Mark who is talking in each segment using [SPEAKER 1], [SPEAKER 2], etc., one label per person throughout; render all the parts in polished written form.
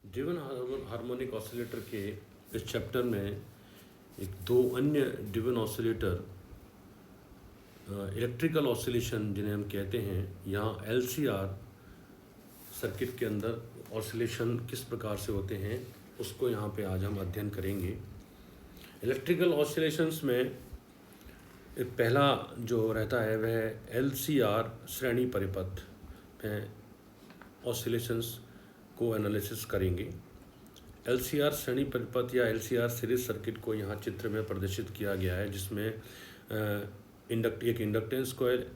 [SPEAKER 1] Driven harmonic oscillator के इस chapter में एक दो अन्य ड्रिवन ऑसिलेटर इलेक्ट्रिकल ऑसिलेशन जिन्हें हम कहते हैं, यहाँ एलसीआर सर्किट के अंदर ऑसिलेशन किस प्रकार से होते हैं उसको यहाँ पे आज हम अध्ययन करेंगे। इलेक्ट्रिकल ऑसिलेशंस में एक पहला जो रहता है वह एलसीआर श्रेणी परिपथ में ऑसिलेशंस को एनालिसिस करेंगे। एलसीआर श्रेणी परिपथ या एलसीआर सीरीज सर्किट को यहाँ चित्र में प्रदर्शित किया गया है, जिसमें एक इंडक्टेंस कॉइल,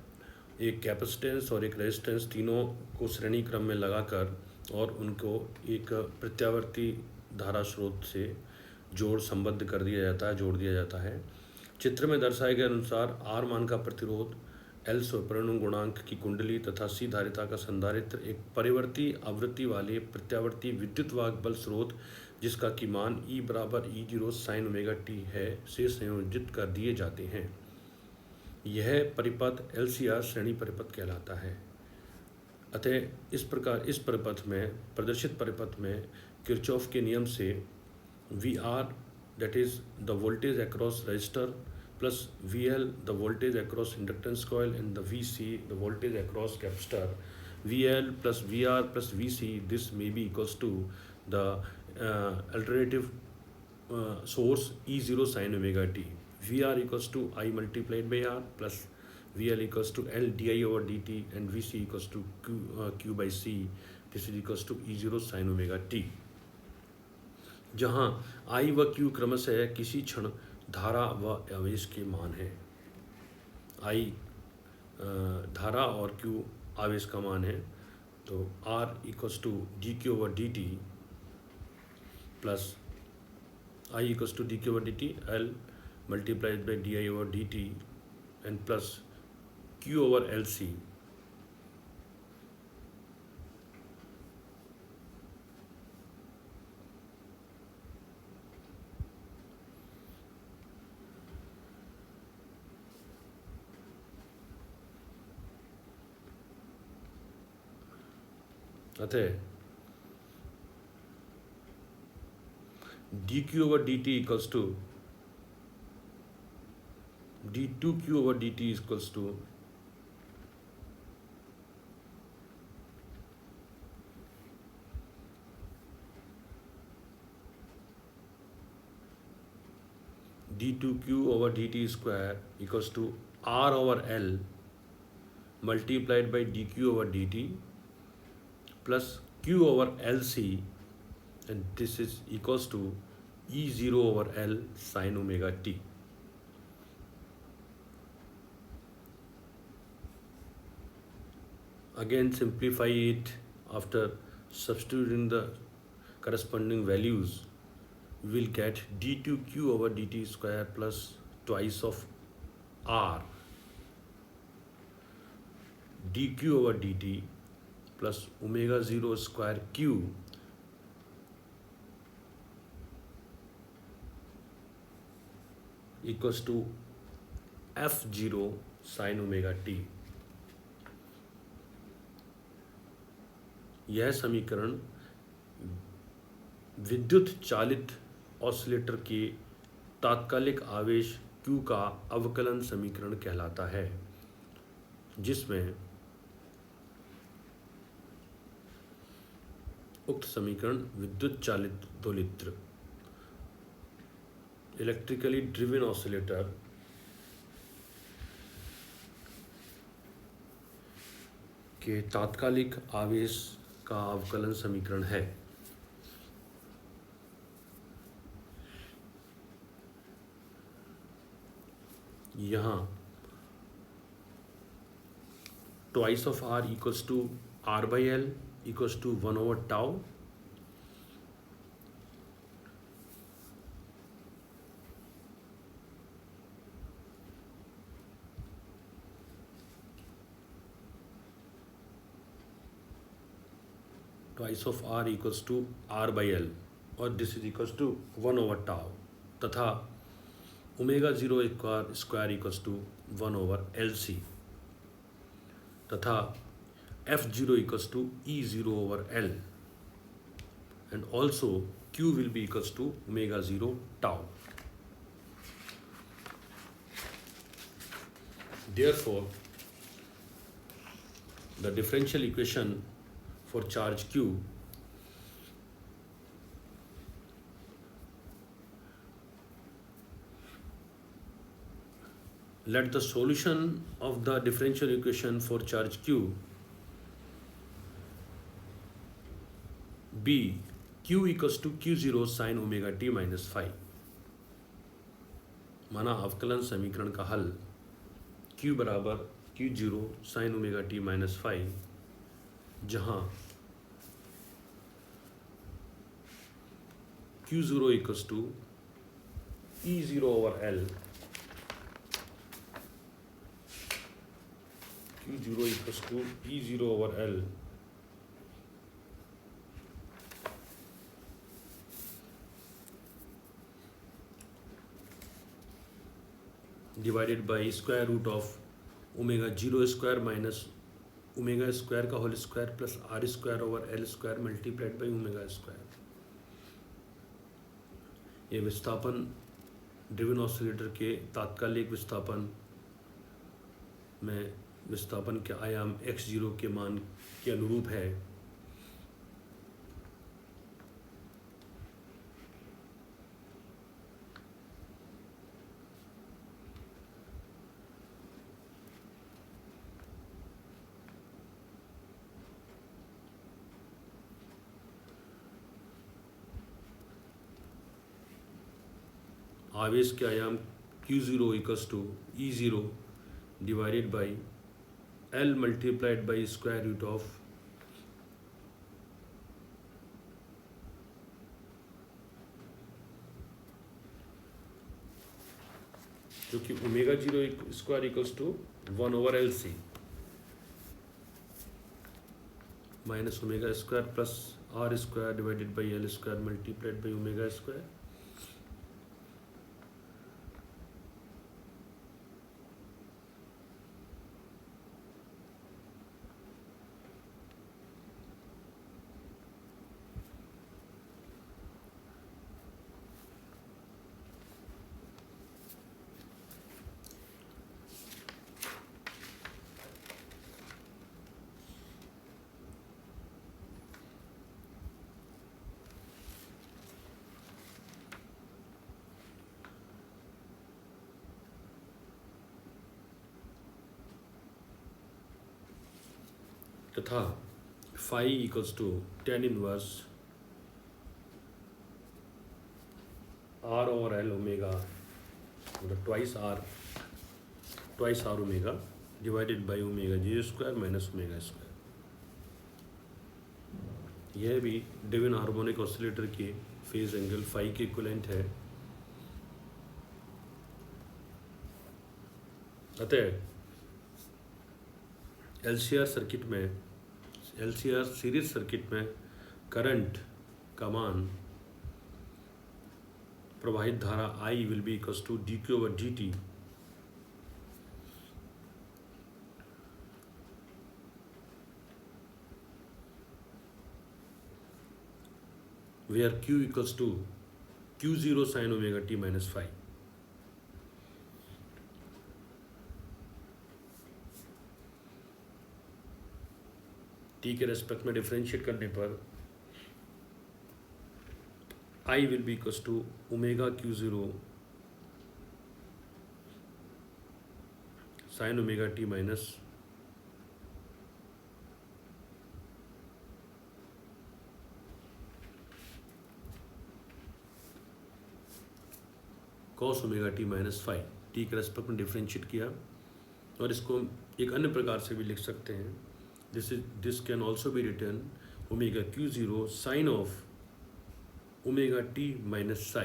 [SPEAKER 1] एक कैपेसिटेंस और एक रेजिस्टेंस, तीनों को श्रेणी क्रम में लगाकर और उनको एक प्रत्यावर्ती धारा स्रोत से जोड़ दिया जाता है। चित्र में दर्शाए गए अनुसार आर मान का प्रतिरोध, एल स्वयं गुणांक की कुंडली तथा सी धारिता का संधारित्र एक परिवर्ती आवृत्ति वाले प्रत्यावर्ती विद्युत वाहक बल स्रोत जिसका की मान E बराबर E0 साइन ओमेगा टी है से संयोजित कर दिए जाते हैं। यह परिपथ एलसीआर श्रेणी परिपथ कहलाता है। अतः इस प्रदर्शित परिपथ में किरचॉफ के नियम से V R that is the voltage across resistor plus VL the voltage across inductance coil and the VC the voltage across capacitor, VL plus VR plus VC this may be equals to the alternative source E0 sin omega t. VR equals to I multiplied by R plus VL equals to L di over dt and VC equals to Q by C. This is equals to E0 sin omega t, जहाँ I व Q क्रमशः किसी क्षण धारा व आवेश के मान है। I धारा और Q आवेश का मान है, तो R equals to d q over d t plus I equals to d q over d t L multiplied by d i over d t and plus Q over L C. अतः d q over d t equals to d two q over d t equals to d two q over d t square equals to R over L multiplied by d q over d t plus Q over LC and this is equals to E0 over L sin omega t. Again simplify it after substituting the corresponding values. We will get d2q over dt square plus twice of R dq over dt plus omega zero square Q equals to F0 sine omega t. यह समीकरण विद्युत चालित oscillator के तात्कालिक आवेश Q का अवकलन समीकरण कहलाता है, जिसमें उक्त समीकरण विद्युत चालित दोलित्र इलेक्ट्रिकली ड्रिवन ऑसिलेटर के तात्कालिक आवेश का अवकलन समीकरण है। यहाँ twice of R equals to R by L equals to 1 over tau twice of R equals to R by L और this is equals to 1 over tau तथा omega zero square equals to 1 over LC तथा F0 equals to E0 over L and also q will be equals to omega 0 tau. Therefore, the differential equation for charge q let the solution of the differential equation for charge q be q equals to q0 sin omega t minus phi. माना अवकलन समीकरण का हल q बराबर q0 sin omega t minus phi, जहाँ q0 equals to E0 over L, q0 equals to E0 over L divided by square root of omega 0 square minus omega square का whole square plus R square over L square multiplied by omega square. ये विस्थापन driven oscillator के तात्कालिक विस्थापन में विस्थापन के आयाम x0 के मान के अनुरूप है। आवेश के आयाम q0 equals to E0 divided by L multiplied by square root of जो कि omega 0 square equals to 1 over LC minus omega square plus R square divided by L square multiplied by omega square. तथा phi equals to tan inverse R over L omega मतलब twice R omega divided by omega 0 square minus omega square. यह भी driven harmonic oscillator के phase angle phi के equivalent है। अतः LCR series circuit में current का मान प्रवाहित धारा I will be equals to dq over dt where q equals to q0 sin omega t minus phi. T के रेस्पेक्ट में डिफरेंशिएट करने पर I will be equals to omega q0 sine omega t minus cos omega t minus five. T के respect में differentiate किया और इसको एक अन्य प्रकार से भी लिख सकते हैं। This can also be written omega q0 sin of omega t minus psi.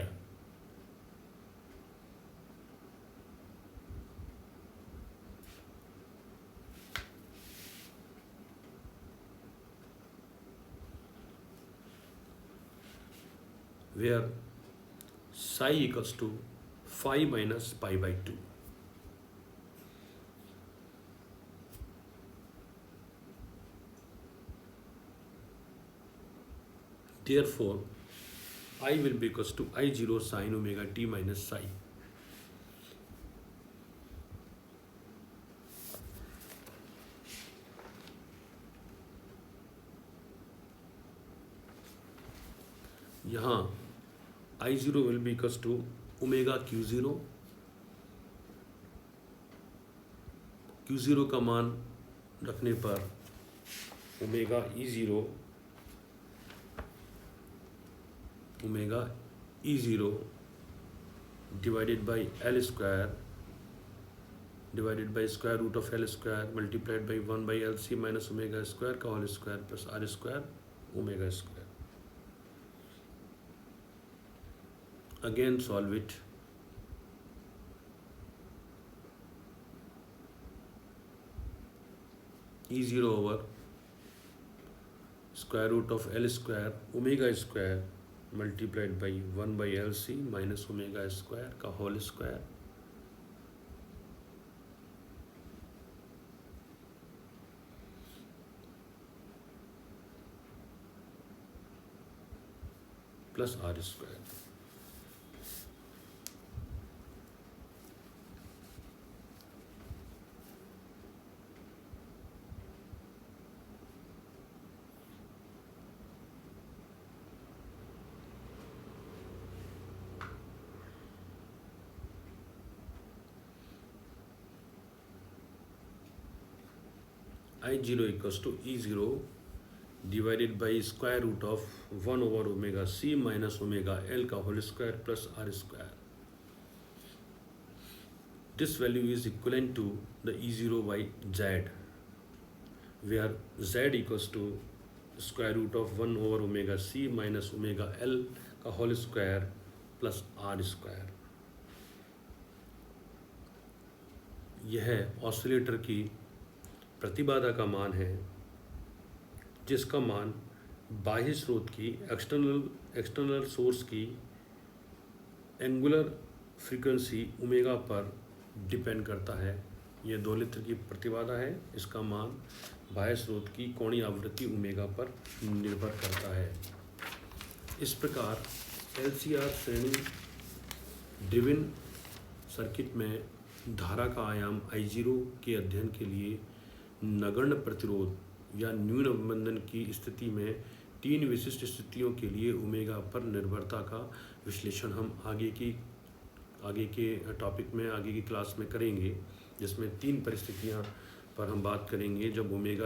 [SPEAKER 1] Where psi equals to phi minus pi by 2. Therefore, I will be equals to I0 sin omega t minus psi. यहाँ I0 will be equals to omega Q0. Q0 का मान रखने पर omega E0 divided by L square divided by square root of L square multiplied by 1 by LC minus omega square का whole square plus R square omega square. Again solve it. E0 over square root of L square omega square multiplied by 1 by LC minus omega square का whole square plus R square. I0 equals to E0 divided by square root of 1 over omega C minus omega L का whole square plus R square. This value is equivalent to the E0 by Z, where Z equals to square root of 1 over omega C minus omega L का whole square plus R square. यह oscillator की प्रतिबाधा का मान है जिसका मान बाह्य स्रोत की एक्सटर्नल सोर्स की एंगुलर फ्रीक्वेंसी ओमेगा पर डिपेंड करता है. यह दोलित्र की प्रतिबाधा है. इसका मान बाह्य स्रोत की कोणीय आवृत्ति ओमेगा पर निर्भर करता है. इस प्रकार LCR श्रेणी ड्रिवन सर्किट में धारा का आयाम I0 के अध्ययन के लिए नगण्य प्रतिरोध या न्यून अवमंदन की स्थिति में तीन विशिष्ट स्थितियों के लिए ओमेगा पर निर्भरता का विश्लेषण हम आगे के टॉपिक में आगे की क्लास में करेंगे, जिसमें तीन परिस्थितियां पर हम बात करेंगे जब ओमेगा